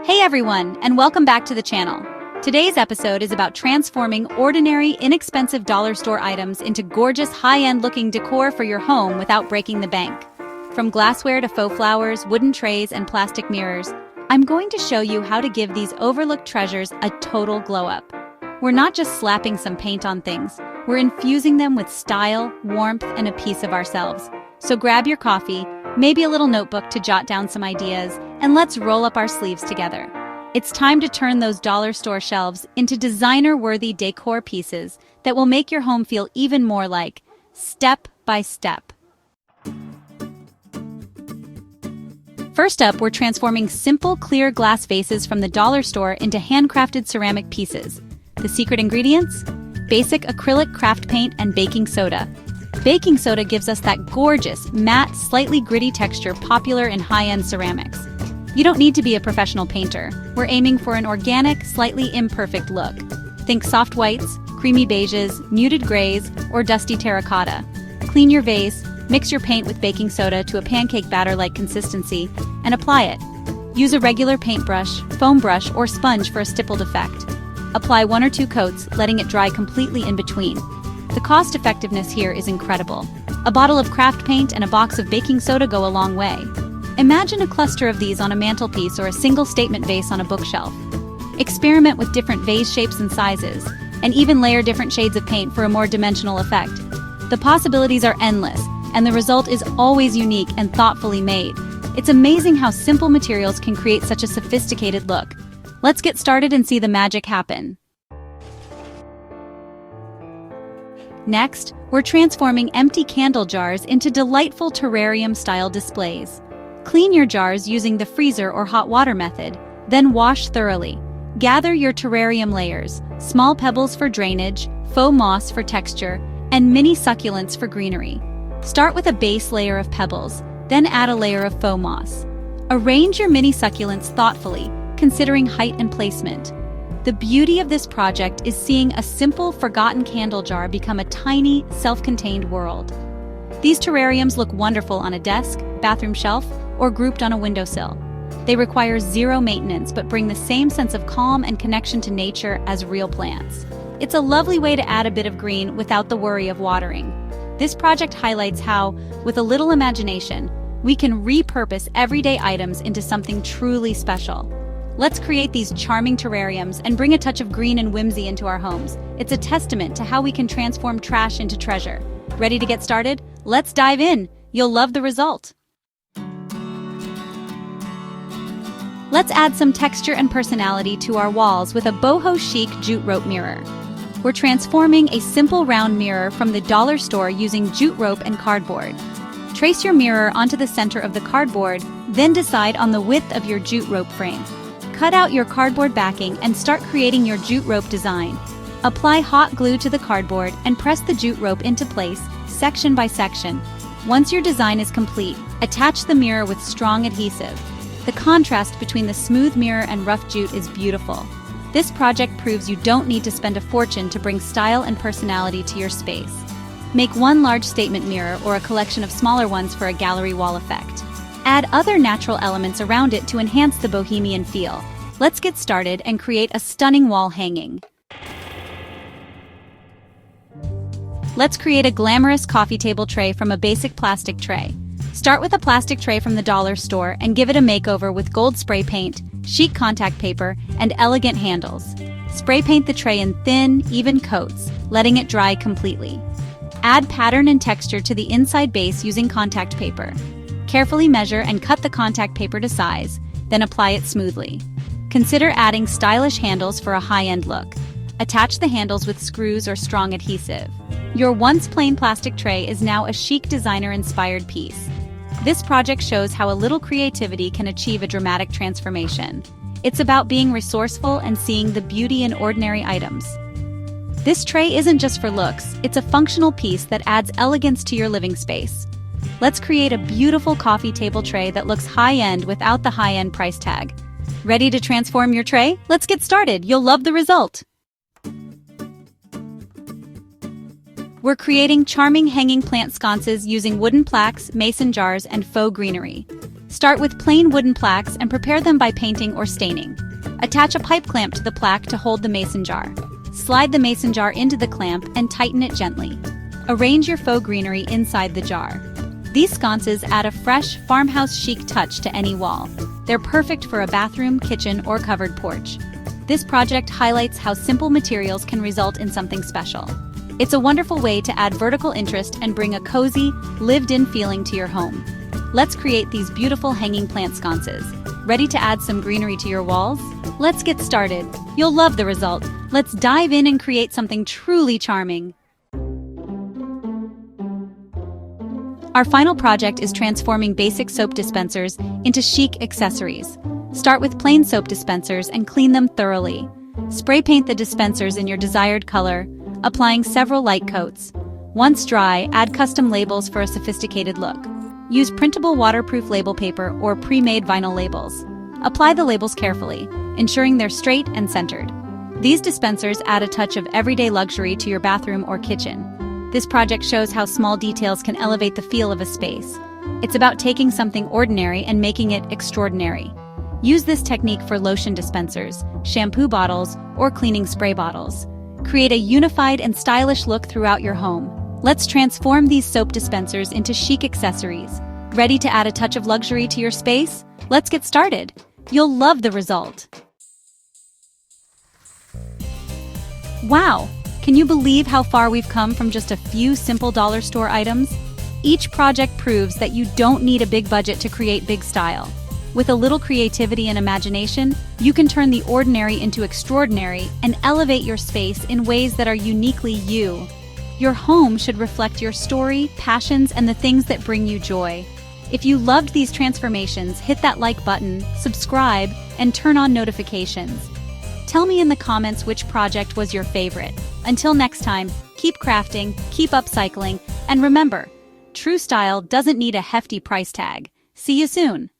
Hey everyone, and welcome back to the channel. Today's episode is about transforming ordinary, inexpensive dollar store items into gorgeous, high-end looking decor for your home without breaking the bank. From glassware to faux flowers, wooden trays, and plastic mirrors, I'm going to show you how to give these overlooked treasures a total glow-up. We're not just slapping some paint on things, we're infusing them with style, warmth, and a piece of ourselves. So grab your coffee, maybe a little notebook to jot down some ideas, and let's roll up our sleeves together. It's time to turn those dollar store shelves into designer-worthy decor pieces that will make your home feel even more like step by step. First up, we're transforming simple, clear glass vases from the dollar store into handcrafted ceramic pieces. The secret ingredients? Basic acrylic craft paint and baking soda. Baking soda gives us that gorgeous, matte, slightly gritty texture popular in high-end ceramics. You don't need to be a professional painter. We're aiming for an organic, slightly imperfect look. Think soft whites, creamy beiges, muted grays, or dusty terracotta. Clean your vase, mix your paint with baking soda to a pancake batter-like consistency, and apply it. Use a regular paintbrush, foam brush, or sponge for a stippled effect. Apply 1 or 2 coats, letting it dry completely in between. The cost effectiveness here is incredible. A bottle of craft paint and a box of baking soda go a long way. Imagine a cluster of these on a mantelpiece or a single statement vase on a bookshelf. Experiment with different vase shapes and sizes, and even layer different shades of paint for a more dimensional effect. The possibilities are endless, and the result is always unique and thoughtfully made. It's amazing how simple materials can create such a sophisticated look. Let's get started and see the magic happen. Next, we're transforming empty candle jars into delightful terrarium-style displays. Clean your jars using the freezer or hot water method, then wash thoroughly. Gather your terrarium layers, small pebbles for drainage, faux moss for texture, and mini succulents for greenery. Start with a base layer of pebbles, then add a layer of faux moss. Arrange your mini succulents thoughtfully, considering height and placement. The beauty of this project is seeing a simple, forgotten candle jar become a tiny, self-contained world. These terrariums look wonderful on a desk, bathroom shelf, or grouped on a windowsill. They require zero maintenance but bring the same sense of calm and connection to nature as real plants. It's a lovely way to add a bit of green without the worry of watering. This project highlights how, with a little imagination, we can repurpose everyday items into something truly special. Let's create these charming terrariums and bring a touch of green and whimsy into our homes. It's a testament to how we can transform trash into treasure. Ready to get started? Let's dive in. You'll love the result. Let's add some texture and personality to our walls with a boho chic jute rope mirror. We're transforming a simple round mirror from the dollar store using jute rope and cardboard. Trace your mirror onto the center of the cardboard, then decide on the width of your jute rope frame. Cut out your cardboard backing and start creating your jute rope design. Apply hot glue to the cardboard and press the jute rope into place, section by section. Once your design is complete, attach the mirror with strong adhesive. The contrast between the smooth mirror and rough jute is beautiful. This project proves you don't need to spend a fortune to bring style and personality to your space. Make one large statement mirror or a collection of smaller ones for a gallery wall effect. Add other natural elements around it to enhance the bohemian feel. Let's get started and create a stunning wall hanging. Let's create a glamorous coffee table tray from a basic plastic tray. Start with a plastic tray from the dollar store and give it a makeover with gold spray paint, chic contact paper, and elegant handles. Spray paint the tray in thin, even coats, letting it dry completely. Add pattern and texture to the inside base using contact paper. Carefully measure and cut the contact paper to size, then apply it smoothly. Consider adding stylish handles for a high-end look. Attach the handles with screws or strong adhesive. Your once plain plastic tray is now a chic designer-inspired piece. This project shows how a little creativity can achieve a dramatic transformation. It's about being resourceful and seeing the beauty in ordinary items. This tray isn't just for looks, it's a functional piece that adds elegance to your living space. Let's create a beautiful coffee table tray that looks high-end without the high-end price tag. Ready to transform your tray? Let's get started. You'll love the result. We're creating charming hanging plant sconces using wooden plaques, mason jars, and faux greenery. Start with plain wooden plaques and prepare them by painting or staining. Attach a pipe clamp to the plaque to hold the mason jar. Slide the mason jar into the clamp and tighten it gently. Arrange your faux greenery inside the jar. These sconces add a fresh, farmhouse chic touch to any wall. They're perfect for a bathroom, kitchen, or covered porch. This project highlights how simple materials can result in something special. It's a wonderful way to add vertical interest and bring a cozy, lived-in feeling to your home. Let's create these beautiful hanging plant sconces. Ready to add some greenery to your walls? Let's get started. You'll love the result. Let's dive in and create something truly charming. Our final project is transforming basic soap dispensers into chic accessories. Start with plain soap dispensers and clean them thoroughly. Spray paint the dispensers in your desired color, applying several light coats. Once dry, add custom labels for a sophisticated look. Use printable waterproof label paper or pre-made vinyl labels. Apply the labels carefully, ensuring they're straight and centered. These dispensers add a touch of everyday luxury to your bathroom or kitchen. This project shows how small details can elevate the feel of a space. It's about taking something ordinary and making it extraordinary. Use this technique for lotion dispensers, shampoo bottles, or cleaning spray bottles. Create a unified and stylish look throughout your home. Let's transform these soap dispensers into chic accessories. Ready to add a touch of luxury to your space? Let's get started. You'll love the result. Wow! Can you believe how far we've come from just a few simple dollar store items? Each project proves that you don't need a big budget to create big style. With a little creativity and imagination, you can turn the ordinary into extraordinary and elevate your space in ways that are uniquely you. Your home should reflect your story, passions, and the things that bring you joy. If you loved these transformations, hit that like button, subscribe, and turn on notifications. Tell me in the comments which project was your favorite. Until next time, keep crafting, keep upcycling, and remember, true style doesn't need a hefty price tag. See you soon!